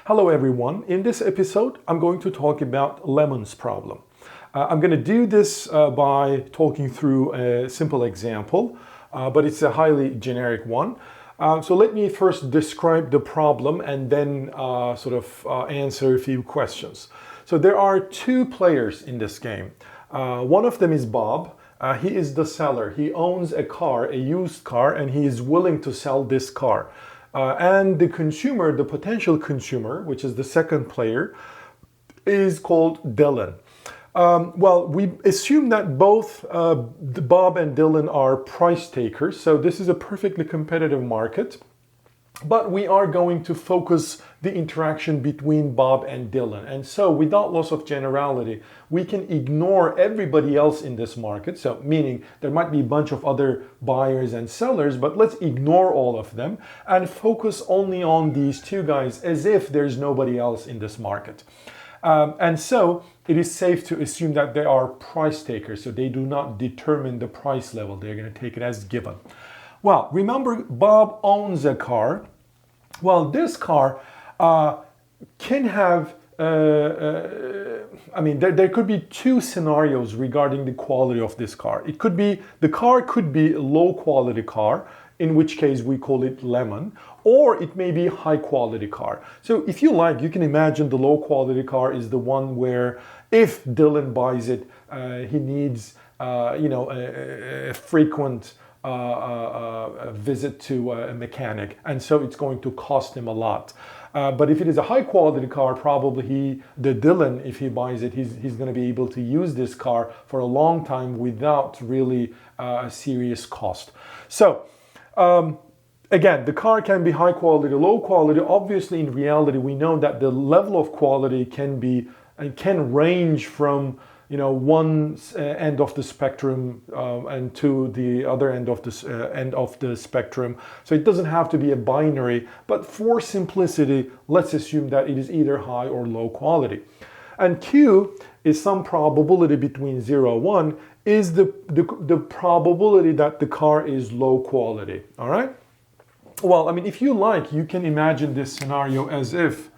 Hello everyone. In this episode, I'm going to talk about Lemon's problem. I'm going to do this by talking through a simple example, but it's a highly generic one. So let me first describe the problem and then answer a few questions. So there are two players in this game. One of them is Bob. He is the seller. He owns a car, a used car, and he is willing to sell this car. And the consumer, the potential consumer, which is the second player, is called Dylan. We assume that both Bob and Dylan are price takers, so this is a perfectly competitive market. But we are going to focus the interaction between Bob and Dylan. And so without loss of generality, we can ignore everybody else in this market. So meaning there might be a bunch of other buyers and sellers, but let's ignore all of them and focus only on these two guys as if there's nobody else in this market. And so it is safe to assume that they are price takers. So they do not determine the price level. They're going to take it as given. Well, remember, Bob owns a car. Well, this car can have, there could be two scenarios regarding the quality of this car. It could be, the car could be a low quality car, in which case we call it Lemon, or it may be a high quality car. So if you like, you can imagine the low quality car is the one where if Dylan buys it, he needs, a frequent visit to a mechanic, and so it's going to cost him a lot. But if it is a high quality car, probably Dylan, if he buys it, he's going to be able to use this car for a long time without really a serious cost. So again, the car can be high quality, low quality. Obviously, in reality, we know that the level of quality can range from one end of the spectrum and to the other end of the spectrum. So it doesn't have to be a binary, but for simplicity, let's assume that it is either high or low quality. And Q is some probability between 0 and 1 is the probability that the car is low quality. All right? Well, if you like, you can imagine this scenario as if,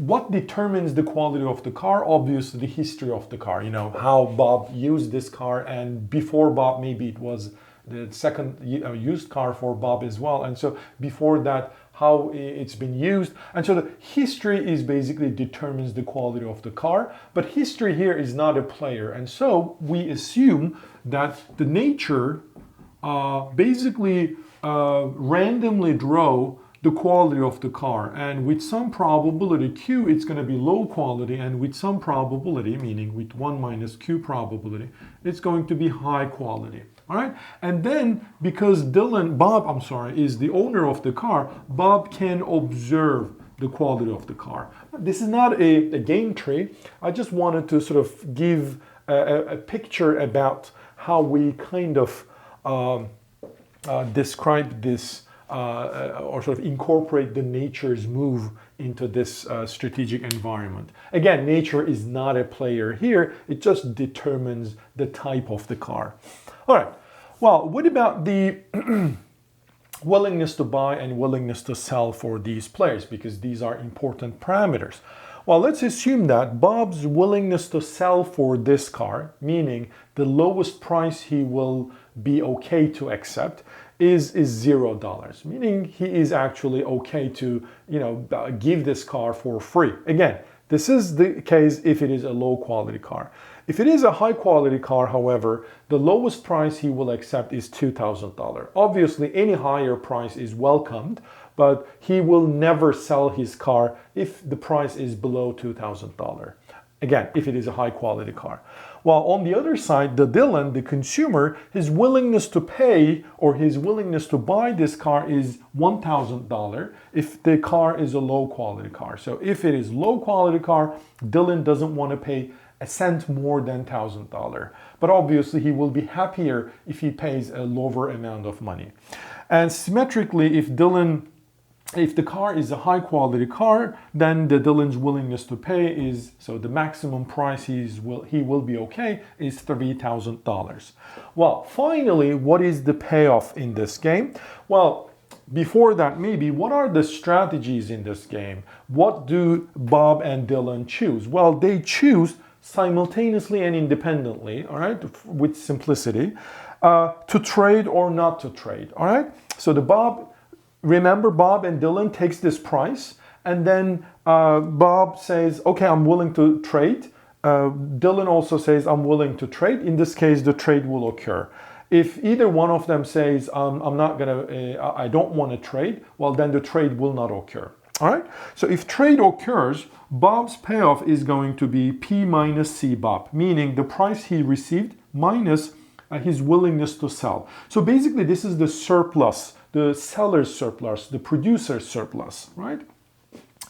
what determines the quality of the car? Obviously, the history of the car. How Bob used this car, and before Bob, maybe it was the second used car for Bob as well. And so before that, how it's been used. And so the history is basically determines the quality of the car. But history here is not a player. And so we assume that the nature basically randomly draw the quality of the car, and with some probability Q it's going to be low quality, and with some probability, meaning with 1 minus Q probability, it's going to be high quality. All right, and then because Bob is the owner of the car, Bob can observe the quality of the car. This is not a game tree. I just wanted to sort of give a picture about how we kind of describe this or sort of incorporate the nature's move into this strategic environment. Again, nature is not a player here. It just determines the type of the car. All right. Well, what about the willingness to buy and willingness to sell for these players? Because these are important parameters. Well, let's assume that Bob's willingness to sell for this car, meaning the lowest price he will be okay to accept, is $0, meaning he is actually okay to give this car for free. Again, this is the case if it is a low quality car. If it is a high quality car, however, the lowest price he will accept is $2,000. Obviously, any higher price is welcomed, but he will never sell his car if the price is below $2,000. Again, if it is a high quality car. While on the other side, Dylan, the consumer, his willingness to pay or his willingness to buy this car is $1,000 if the car is a low quality car. So if it is low quality car, Dylan doesn't want to pay a cent more than $1,000. But obviously he will be happier if he pays a lower amount of money. And symmetrically, if the car is a high quality car, then Dylan's willingness to pay is, so the maximum price he will be okay is $3,000. Well, finally, what is the payoff in this game? Well, before that, maybe, what are the strategies in this game? What do Bob and Dylan choose? Well, they choose simultaneously and independently, all right, with simplicity, to trade or not to trade, all right? So remember Bob and Dylan takes this price, and then Bob says, okay, I'm willing to trade. Dylan also says, I'm willing to trade. In this case, the trade will occur. If either one of them says, I don't want to trade, well, then the trade will not occur. All right. So if trade occurs, Bob's payoff is going to be P minus C Bob, meaning the price he received minus his willingness to sell. So basically, this is the surplus, the seller's surplus, the producer's surplus, right?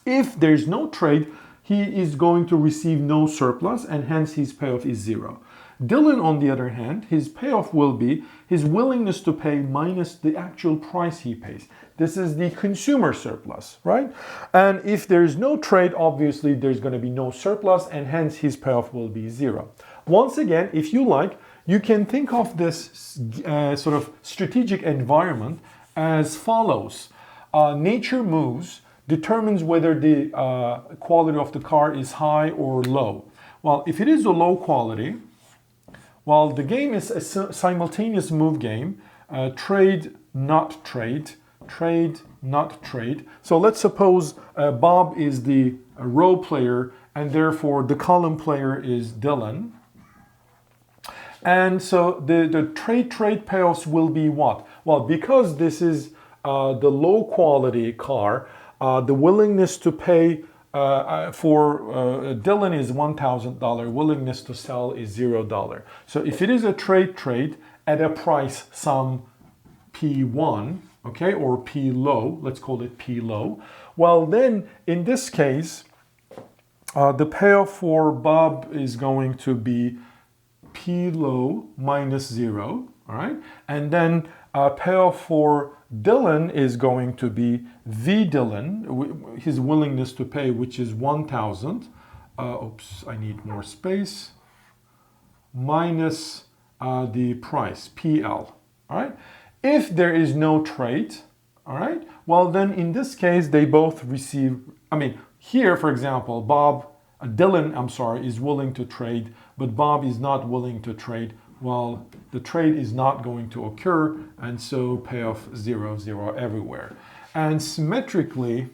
If there's no trade, he is going to receive no surplus, and hence his payoff is 0. Dylan, on the other hand, his payoff will be his willingness to pay minus the actual price he pays. This is the consumer surplus, right? And if there's no trade, obviously there's going to be no surplus, and hence his payoff will be 0. Once again, if you like, you can think of this sort of strategic environment as follows. Nature moves determines whether the quality of the car is high or low. Well, if it is a low quality, well, the game is a simultaneous move game, trade, not trade, trade, not trade. So let's suppose Bob is the row player, and therefore the column player is Dylan. And so the trade payoffs will be what? Well, because this is the low quality car, the willingness to pay for Dylan is $1,000. Willingness to sell is $0. So if it is a trade at a price some P1, okay, or P low, let's call it P low. Well, then in this case, the payoff for Bob is going to be P low minus 0, all right, and then payoff for Dylan is going to be V Dylan, his willingness to pay, which is 1,000. Oops, I need more space. Minus the price, PL. All right. If there is no trade, all right, well, then in this case, they both receive, here, for example, Dylan is willing to trade, but Bob is not willing to trade. Well, the trade is not going to occur, and so payoff 0, 0 everywhere. And symmetrically,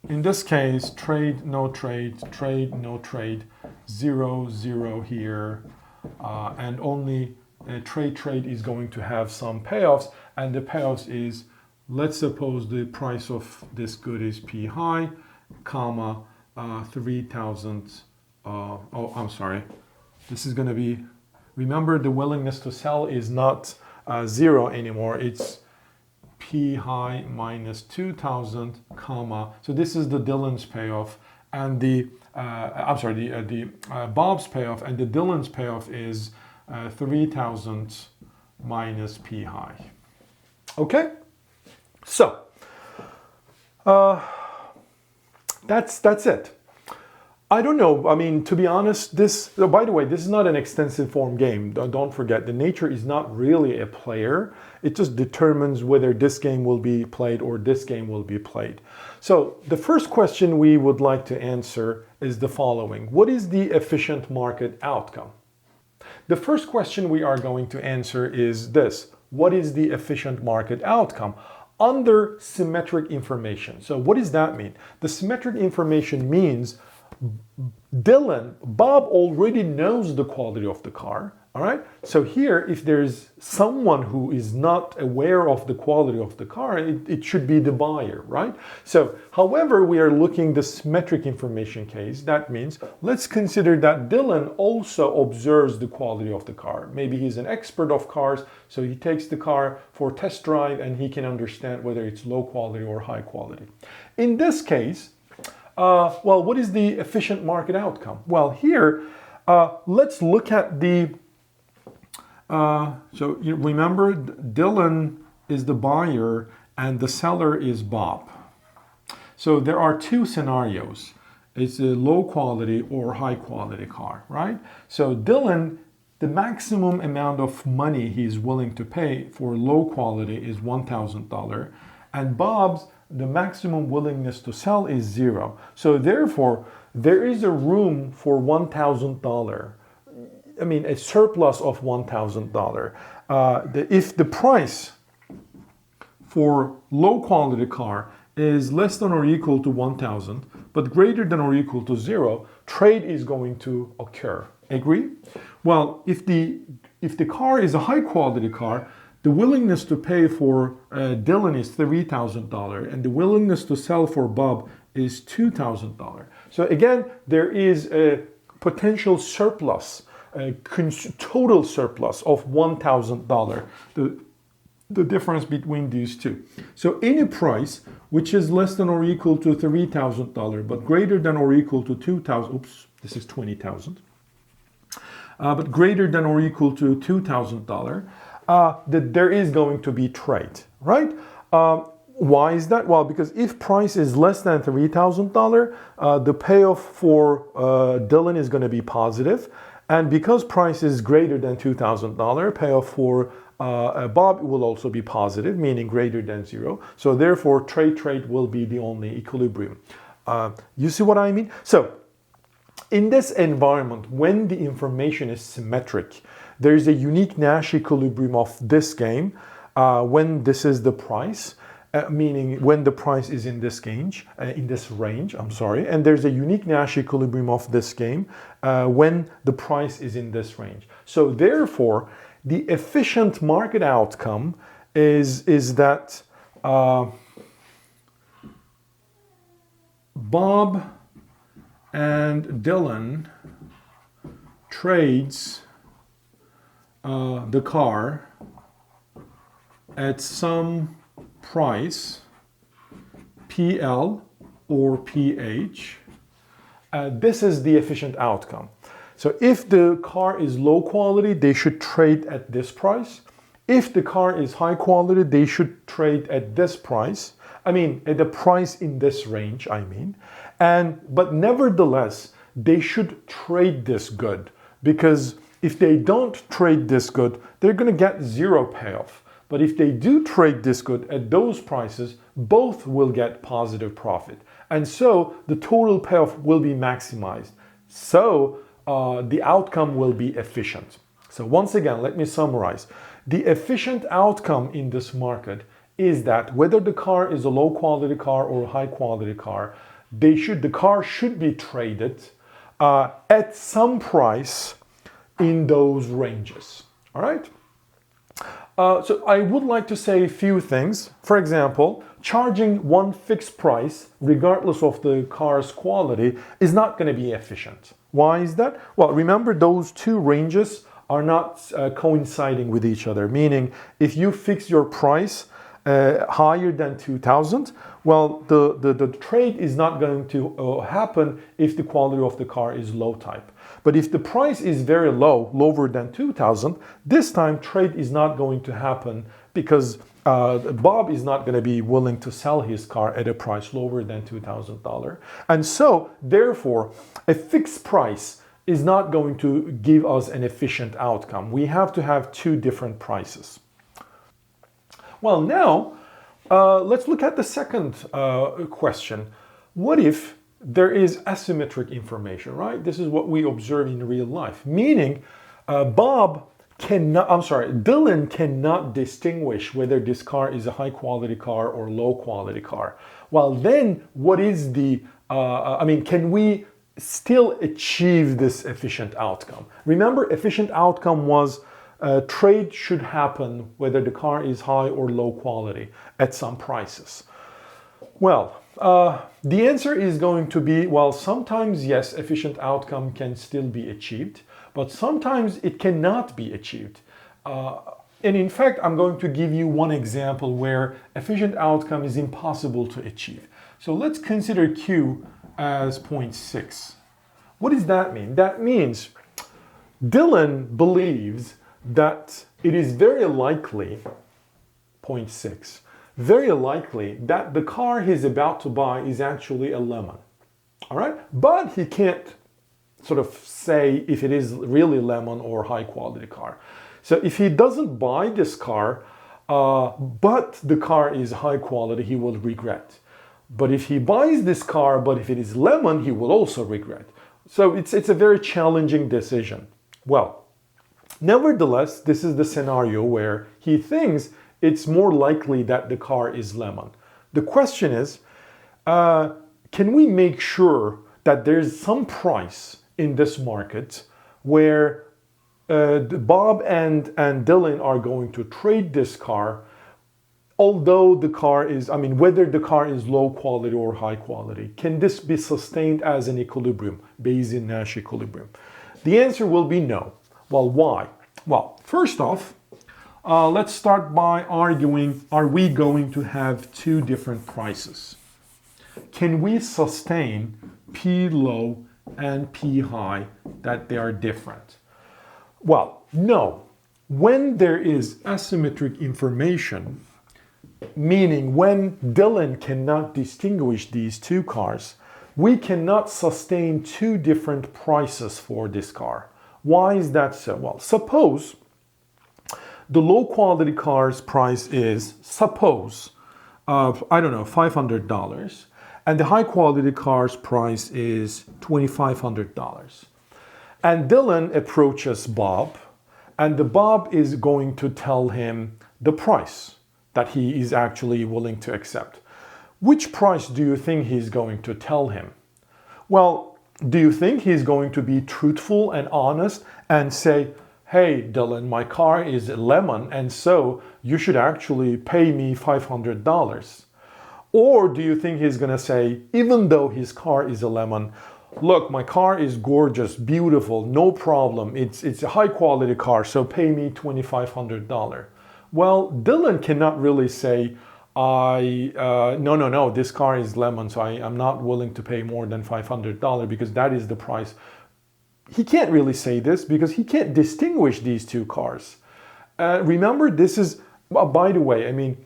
in this case, trade, no trade, trade, no trade, 0, 0 here, and only trade is going to have some payoffs, and the payoffs is, let's suppose the price of this good is P high, comma, 3,000, this is going to be, remember the willingness to sell is not 0 anymore. It's P high minus 2,000, comma. So this is the Dylan's payoff, and the Bob's payoff, and the Dylan's payoff is 3,000 minus P high. Okay, so that's it. I don't know. To be honest, by the way, this is not an extensive form game. Don't forget, the nature is not really a player. It just determines whether this game will be played or this game will be played. So the first question we would like to answer is the following. What is the efficient market outcome? The first question we are going to answer is this. What is the efficient market outcome? Under symmetric information. So what does that mean? The symmetric information means Bob already knows the quality of the car, all right? So here, if there's someone who is not aware of the quality of the car, it should be the buyer, right? So, however, we are looking the symmetric information case. That means, let's consider that Dylan also observes the quality of the car. Maybe he's an expert of cars, so he takes the car for test drive and he can understand whether it's low quality or high quality. In this case, well, what is the efficient market outcome? Well, here, let's look at the, so you remember Dylan is the buyer and the seller is Bob. So there are two scenarios. It's a low quality or high quality car, right? So Dylan the maximum amount of money he's willing to pay for low quality is $1,000, and Bob's the maximum willingness to sell is 0. So therefore, there is a room for $1,000. I mean, a surplus of $1,000. If the price for low quality car is less than or equal to 1,000, but greater than or equal to 0, trade is going to occur. Agree? Well, if the car is a high quality car, the willingness to pay for Dylan is $3,000, and the willingness to sell for Bob is $2,000. So again, there is a potential surplus, a total surplus of $1,000. The difference between these two. So any price which is less than or equal to $3,000 but greater than or equal to 2,000, oops, this is 20,000, but greater than or equal to $2,000, that there is going to be trade, right? Why is that? Well, because if price is less than $3,000, the payoff for Dylan is going to be positive, and because price is greater than $2,000, payoff for Bob will also be positive, meaning greater than 0. So therefore, trade will be the only equilibrium. You see what I mean? So in this environment, when the information is symmetric, there is a unique Nash equilibrium of this game when this is the price, meaning when the price is in this range, and there's a unique Nash equilibrium of this game when the price is in this range. So therefore, the efficient market outcome is that Bob and Dylan trades the car at some price, PL or PH. This is the efficient outcome. So if the car is low quality, they should trade at this price. If the car is high quality, they should trade at this price. I mean, at the price in this range, but nevertheless, they should trade this good, because if they don't trade this good, they're going to get 0 payoff. But if they do trade this good at those prices, both will get positive profit. And so the total payoff will be maximized. So the outcome will be efficient. So once again, let me summarize. The efficient outcome in this market is that whether the car is a low quality car or a high quality car, the car should be traded at some price in those ranges. All right? So I would like to say a few things. For example, charging one fixed price, regardless of the car's quality, is not going to be efficient. Why is that? Well, remember those two ranges are not coinciding with each other. Meaning, if you fix your price higher than 2,000, well, the trade is not going to happen if the quality of the car is low type. But if the price is very low, lower than 2,000, this time trade is not going to happen because Bob is not going to be willing to sell his car at a price lower than $2,000. And so, therefore, a fixed price is not going to give us an efficient outcome. We have to have two different prices. Well, now, let's look at the second question. What if there is asymmetric information, right? This is what we observe in real life. Meaning, Dylan cannot distinguish whether this car is a high quality car or low quality car. Well, then what is can we still achieve this efficient outcome? Remember, efficient outcome was trade should happen whether the car is high or low quality at some prices. Well, the answer is going to be, well, sometimes yes, efficient outcome can still be achieved, but sometimes it cannot be achieved. And in fact, I'm going to give you one example where efficient outcome is impossible to achieve. So let's consider Q as 0.6. What does that mean? That means Dylan believes that it is very likely, 0.6, very likely that the car he's about to buy is actually a lemon. All right? But he can't sort of say if it is really lemon or high quality car. So if he doesn't buy this car, but the car is high quality, he will regret. But if he buys this car, but if it is lemon, he will also regret. So it's a very challenging decision. Well, nevertheless, this is the scenario where he thinks it's more likely that the car is lemon. The question is, can we make sure that there's some price in this market where Bob and Dylan are going to trade this car, although the car is, whether the car is low quality or high quality? Can this be sustained as an equilibrium, Bayesian Nash equilibrium? The answer will be no. Well, why? Well, first off, let's start by arguing, are we going to have two different prices? Can we sustain P low and P high, that they are different? Well, no. When there is asymmetric information, meaning when Dylan cannot distinguish these two cars, we cannot sustain two different prices for this car. Why is that so? Well, suppose the low quality car's price is, $500, and the high quality car's price is $2,500. And Dylan approaches Bob, and the Bob is going to tell him the price that he is actually willing to accept. Which price do you think he's going to tell him? Well, do you think he's going to be truthful and honest and say, hey, Dylan, my car is a lemon, and so you should actually pay me $500? Or do you think he's going to say, even though his car is a lemon, look, my car is gorgeous, beautiful, no problem. It's a high quality car, so pay me $2,500. Well, Dylan cannot really say, no, this car is lemon, so I'm not willing to pay more than $500 because that is the price. He can't really say this because he can't distinguish these two cars. Remember, this is, by the way,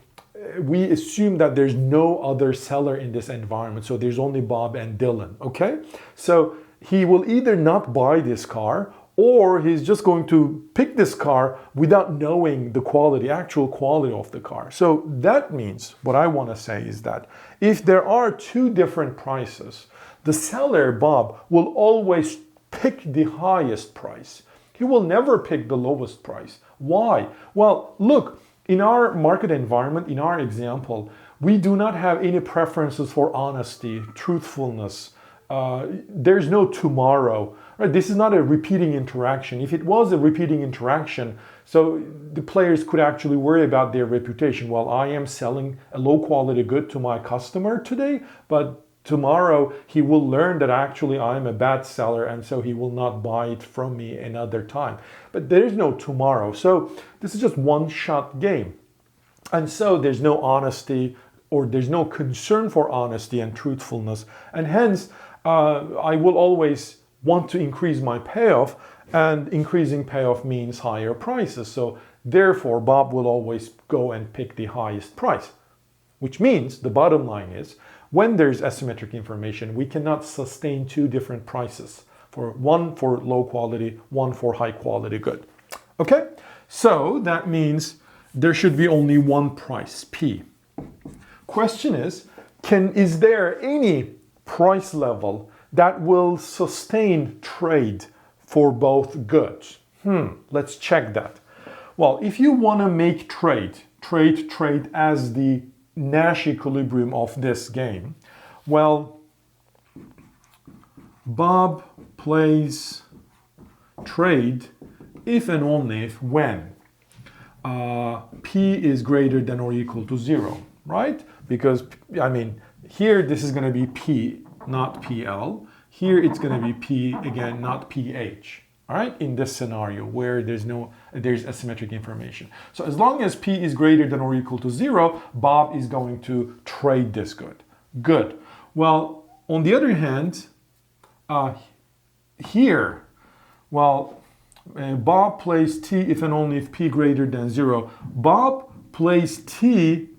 we assume that there's no other seller in this environment, so there's only Bob and Dylan, okay? So he will either not buy this car, or he's just going to pick this car without knowing the quality, actual quality of the car. So that means, what I want to say is that if there are two different prices, the seller, Bob, will always pick the highest price. He will never pick the lowest price. Why? Well, look, in our market environment, in our example, we do not have any preferences for honesty, truthfulness. There's no tomorrow. Right? This is not a repeating interaction. If it was a repeating interaction, so the players could actually worry about their reputation. Well, I am selling a low quality good to my customer today, but tomorrow he will learn that actually I'm a bad seller, and so he will not buy it from me another time. But there is no tomorrow. So this is just one-shot game. And so there's no honesty, or there's no concern for honesty and truthfulness. And hence, I will always want to increase my payoff, and increasing payoff means higher prices. So therefore, Bob will always go and pick the highest price, which means the bottom line is, when there's asymmetric information, we cannot sustain two different prices, one for low quality, one for high quality good. Okay, so that means there should be only one price, P. Question is there any price level that will sustain trade for both goods? Let's check that. Well, if you want to make trade as the Nash equilibrium of this game, well, Bob plays trade if and only if when P is greater than or equal to 0, right? Because, here this is going to be P, not PL. Here it's going to be P, again, not PH. All right, in this scenario where there's asymmetric information. So as long as P is greater than or equal to 0, Bob is going to trade this good. Good. Well, on the other hand, here, well, Bob plays T if and only if P greater than 0. Bob plays T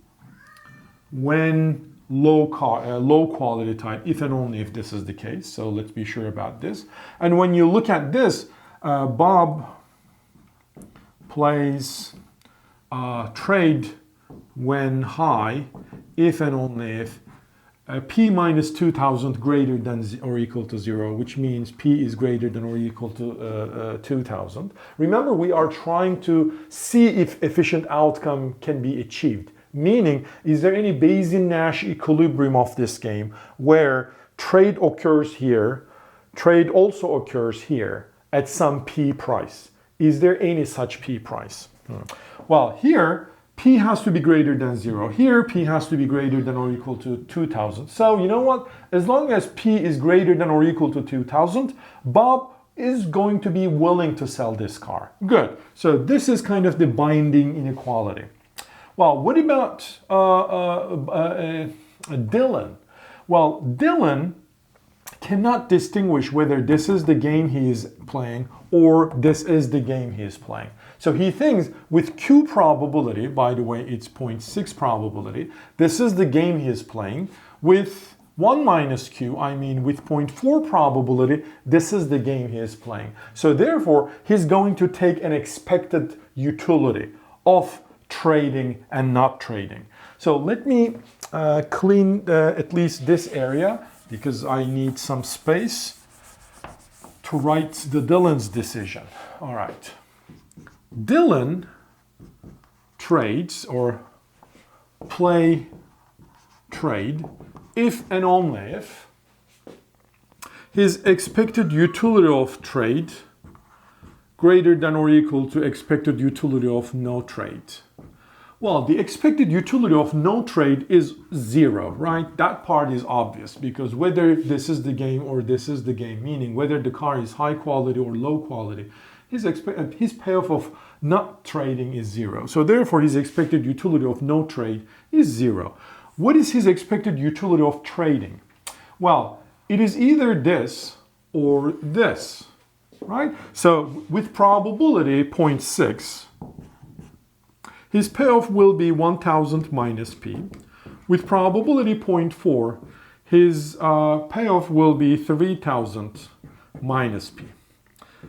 when low quality type, if and only if this is the case. So let's be sure about this. And when you look at this, Bob plays trade when high, if and only if P minus 2000 greater than or equal to 0, which means P is greater than or equal to 2000. Remember, we are trying to see if efficient outcome can be achieved. Meaning, is there any Bayesian Nash equilibrium of this game where trade occurs here, trade also occurs here at some P price? Is there any such P price? Well, here, P has to be greater than 0. Here, P has to be greater than or equal to 2000. So, you know what? As long as P is greater than or equal to 2000, Bob is going to be willing to sell this car. Good. So, this is kind of the binding inequality. Well, what about Dylan? Well, Dylan cannot distinguish whether this is the game he is playing or this is the game he is playing. So he thinks with Q probability, by the way, it's 0.6 probability, this is the game he is playing. With 1 minus Q, I mean with 0.4 probability, this is the game he is playing. So therefore, he's going to take an expected utility of trading and not trading. So let me clean at least this area because I need some space to write the Dylan's decision. All right. Dylan trades or play trade if and only if his expected utility of trade greater than or equal to expected utility of no trade. Well, the expected utility of no trade is 0, right? That part is obvious because whether this is the game or this is the game, meaning whether the car is high quality or low quality, his payoff of not trading is 0. So therefore, his expected utility of no trade is 0. What is his expected utility of trading? Well, it is either this or this, right? So with probability 0.6, his payoff will be 1000 minus P. With probability 0.4, his payoff will be 3000 minus P.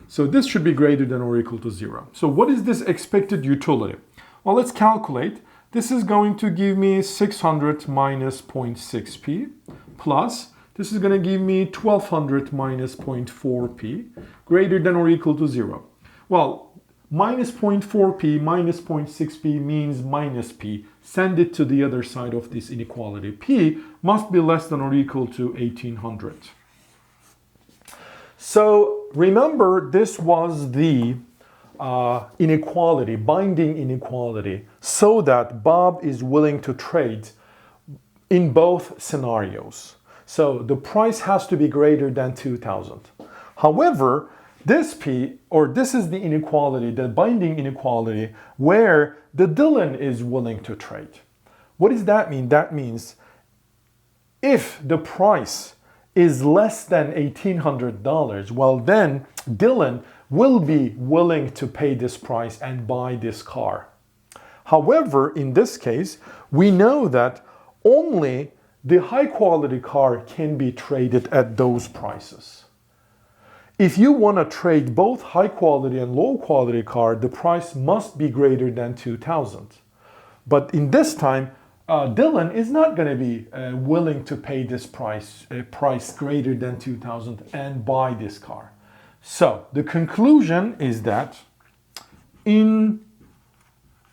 So this should be greater than or equal to 0. So what is this expected utility? Well, let's calculate. This is going to give me 600 minus 0.6p plus this is going to give me 1200 minus 0.4p greater than or equal to 0. Well, minus 0.4p minus 0.6p means minus p. Send it to the other side of this inequality. P must be less than or equal to 1800. So remember, this was the inequality, binding inequality, so that Bob is willing to trade in both scenarios. So the price has to be greater than 2000. However, this P, or this is the inequality, the binding inequality, where the Dylan is willing to trade. What does that mean? That means if the price is less than $1,800, well then Dylan will be willing to pay this price and buy this car. However, in this case, we know that only the high quality car can be traded at those prices. If you want to trade both high quality and low quality car, the price must be greater than 2000. But in this time, Dylan is not going to be willing to pay this price, a price greater than 2000 and buy this car. So the conclusion is that in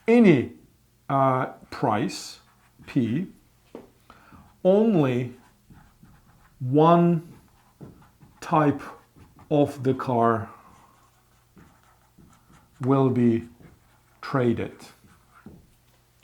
any price, P, only one type of the car will be traded.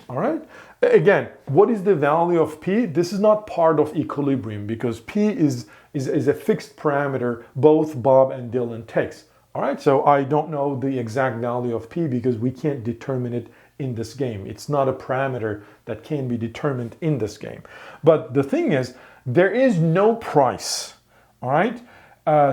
All right? Again, what is the value of P? This is not part of equilibrium because P is a fixed parameter both Bob and Dylan takes. All right, so I don't know the exact value of P because we can't determine it in this game. It's not a parameter that can be determined in this game. But the thing is, there is no price, all right,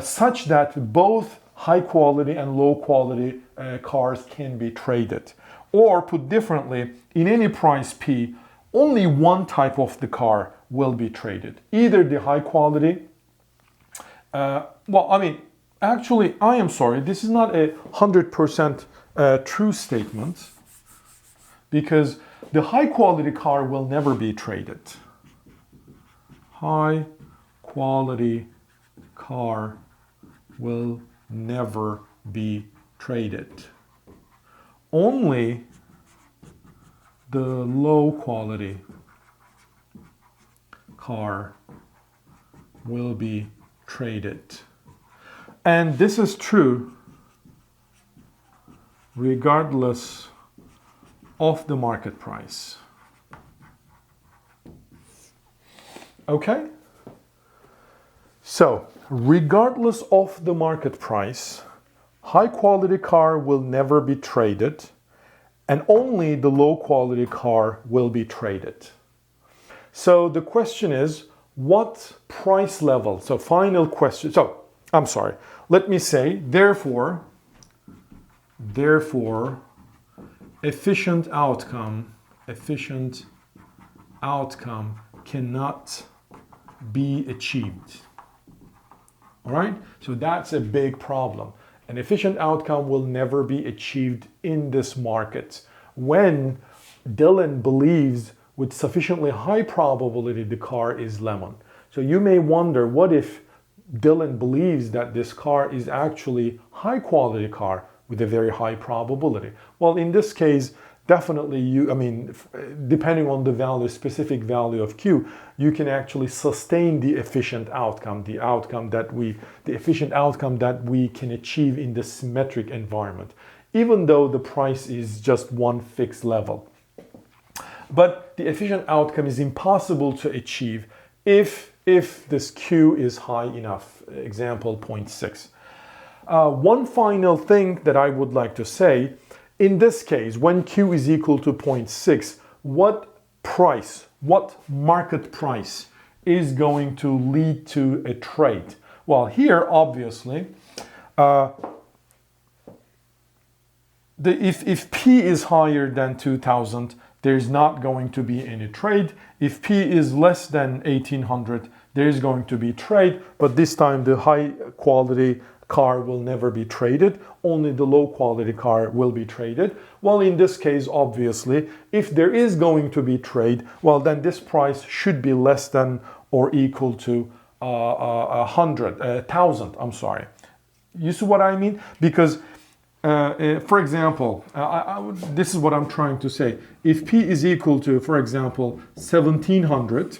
such that both high quality and low quality cars can be traded. Or put differently, in any price P, only one type of the car will be traded. Either the high quality, actually, I am sorry, this is not a 100% true statement, because the high quality car will never be traded. High quality car will never be traded. Only the low quality car will be traded. And this is true regardless of the market price. Okay? So, regardless of the market price, high quality car will never be traded, and only the low quality car will be traded. So the question is, what price level? So final question. So, I'm sorry. Let me say, therefore, efficient outcome cannot be achieved. All right? So that's a big problem. An efficient outcome will never be achieved in this market when Dylan believes with sufficiently high probability the car is lemon. So you may wonder, what if Dylan believes that this car is actually high quality car with a very high probability? Well, in this case, definitely depending on the value, specific value of Q, you can actually sustain the efficient outcome, the efficient outcome that we can achieve in the symmetric environment, even though the price is just one fixed level. But the efficient outcome is impossible to achieve if this Q is high enough. Example 0.6. One final thing that I would like to say, in this case, when Q is equal to 0.6, what market price is going to lead to a trade? Well, here, obviously, if P is higher than 2000, there's not going to be any trade. If P is less than 1800, there's going to be trade, but this time the high quality car will never be traded. Only the low quality car will be traded. Well, in this case, obviously, if there is going to be trade, well, then this price should be less than or equal to 1,000. I'm sorry. You see what I mean? Because for example, this is what I'm trying to say. If P is equal to, for example, 1700,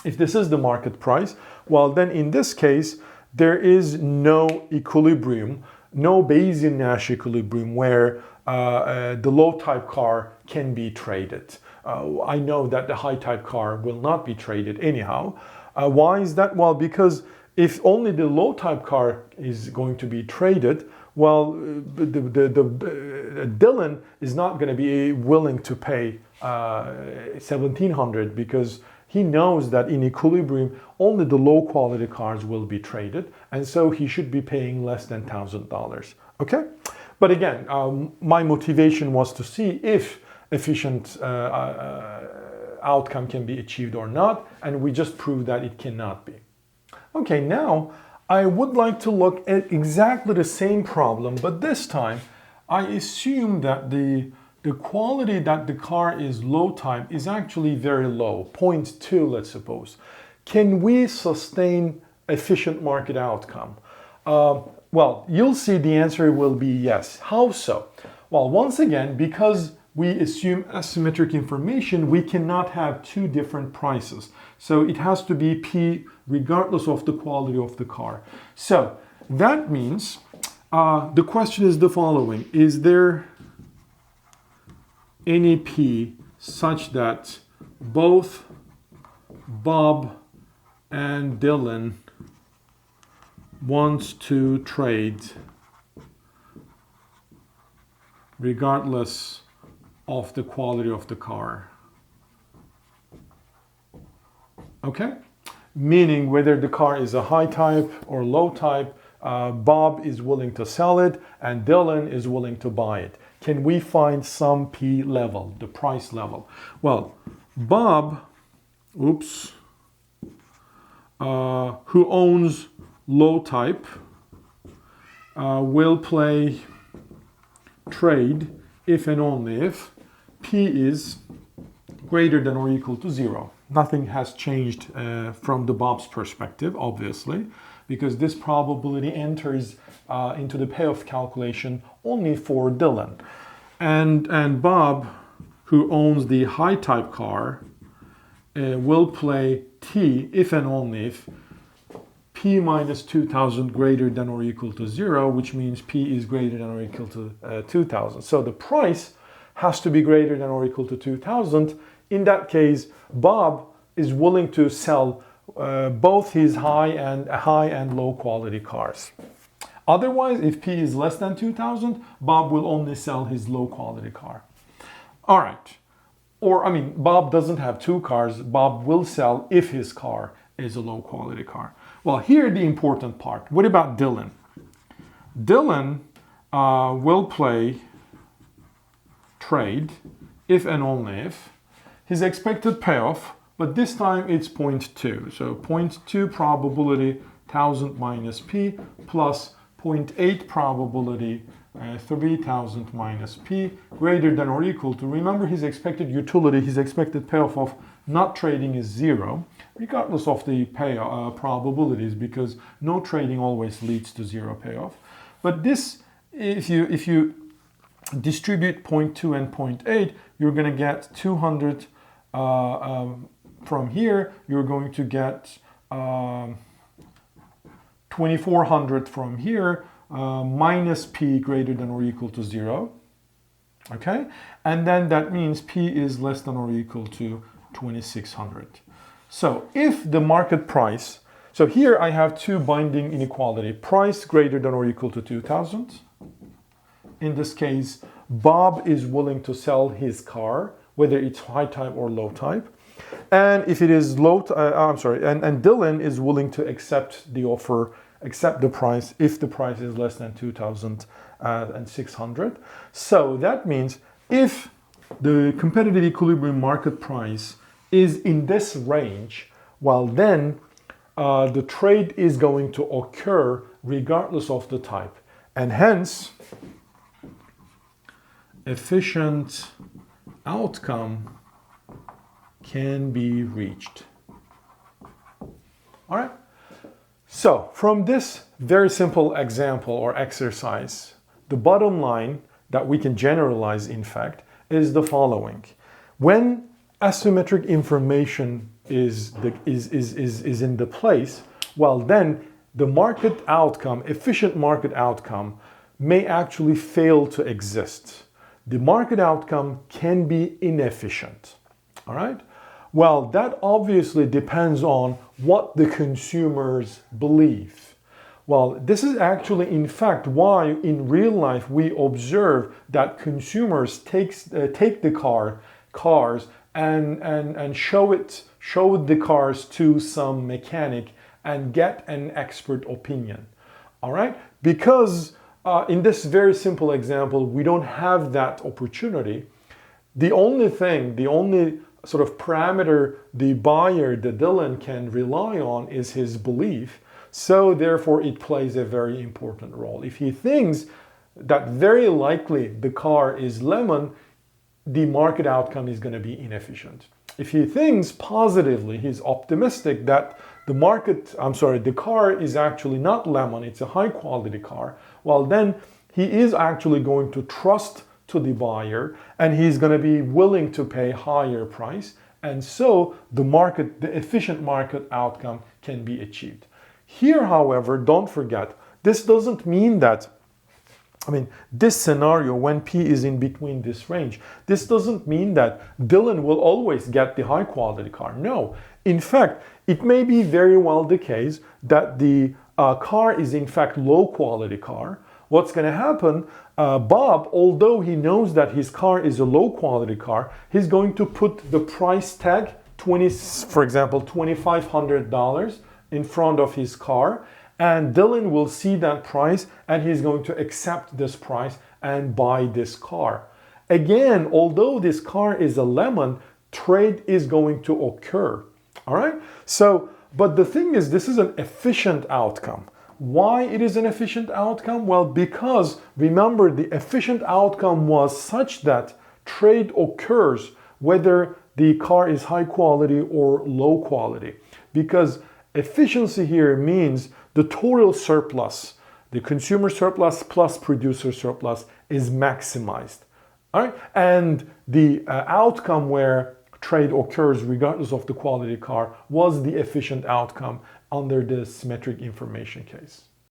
if this is the market price, well, then in this case, there is no equilibrium, no Bayesian Nash equilibrium where the low type car can be traded. I know that the high type car will not be traded anyhow. Why is that? Well, because if only the low type car is going to be traded, well, Dylan is not going to be willing to pay 1700 because he knows that in equilibrium only the low quality cars will be traded, and so he should be paying less than $1,000. Okay, but again, my motivation was to see if efficient outcome can be achieved or not, and we just proved that it cannot be. Okay, now I would like to look at exactly the same problem, but this time I assume that the quality that the car is low type is actually very low, 0.2, let's suppose. Can we sustain efficient market outcome? Well, you'll see the answer will be yes. How so? Well, once again, because we assume asymmetric information, we cannot have two different prices. So it has to be P regardless of the quality of the car. So that means the question is the following. Is there any P such that both Bob and Dylan wants to trade regardless of the quality of the car? Okay? Meaning whether the car is a high type or low type, Bob is willing to sell it and Dylan is willing to buy it. Can we find some P level, the price level? Well, Bob who owns low type will play trade if and only if P is greater than or equal to 0. Nothing has changed from the Bob's perspective, obviously, because this probability enters into the payoff calculation only for Dylan. And Bob, who owns the high type car, will play T if and only if P minus 2000 greater than or equal to 0, which means P is greater than or equal to 2000. So the price has to be greater than or equal to 2000. In that case, Bob is willing to sell both his high and low quality cars. Otherwise, if P is less than 2000, Bob will only sell his low quality car. All right. Or, Bob doesn't have two cars. Bob will sell if his car is a low quality car. Well, here the important part. What about Dylan? Dylan will play trade if and only if his expected payoff, but this time it's 0.2. So 0.2 probability 1000 minus P plus 0.8 probability 3000 minus P greater than or equal to, remember his expected utility, his expected payoff of not trading is 0, regardless of the probabilities, because no trading always leads to 0 payoff. But this, if you distribute 0.2 and 0.8, you're going to get 200 from here, you're going to get 2400 from here, minus P greater than or equal to 0. Okay? And then that means P is less than or equal to 2600. So if the market price, so here I have two binding inequality, price greater than or equal to 2000. In this case, Bob is willing to sell his car, whether it's high type or low type. And if it is low, and Dylan is willing to accept the offer, accept the price if the price is less than 2,600. So that means if the competitive equilibrium market price is in this range, well then the trade is going to occur regardless of the type. And hence, efficient outcome can be reached. All right. So from this very simple example or exercise, the bottom line that we can generalize, in fact, is the following. When asymmetric information is in the place, well then the market outcome, efficient market outcome, may actually fail to exist. The market outcome can be inefficient. All right? Well, that obviously depends on what the consumers believe. Well, this is actually, in fact, why in real life we observe that consumers take the cars and show the cars to some mechanic and get an expert opinion. All right? Because in this very simple example, we don't have that opportunity. The only sort of parameter the buyer, the Dylan, can rely on is his belief. So therefore it plays a very important role. If he thinks that very likely the car is lemon, the market outcome is going to be inefficient. If he thinks positively, he's optimistic that the car is actually not lemon, it's a high quality car, well then he is actually going to trust to the buyer and he's going to be willing to pay higher price, and so the efficient market outcome can be achieved. Here, however, don't forget, this doesn't mean that, this scenario when P is in between this range, this doesn't mean that Dylan will always get the high quality car. No, in fact, it may be very well the case that the car is in fact low quality car. What's going to happen, Bob, although he knows that his car is a low quality car, he's going to put the price tag, for example, $2,500 in front of his car, and Dylan will see that price and he's going to accept this price and buy this car. Again, although this car is a lemon, trade is going to occur. All right? So, but the thing is, this is an efficient outcome. Why it is an efficient outcome? Well, because remember, the efficient outcome was such that trade occurs whether the car is high quality or low quality. Because efficiency here means the total surplus, the consumer surplus plus producer surplus, is maximized. All right? And the outcome where trade occurs regardless of the quality car was the efficient outcome under the symmetric information case.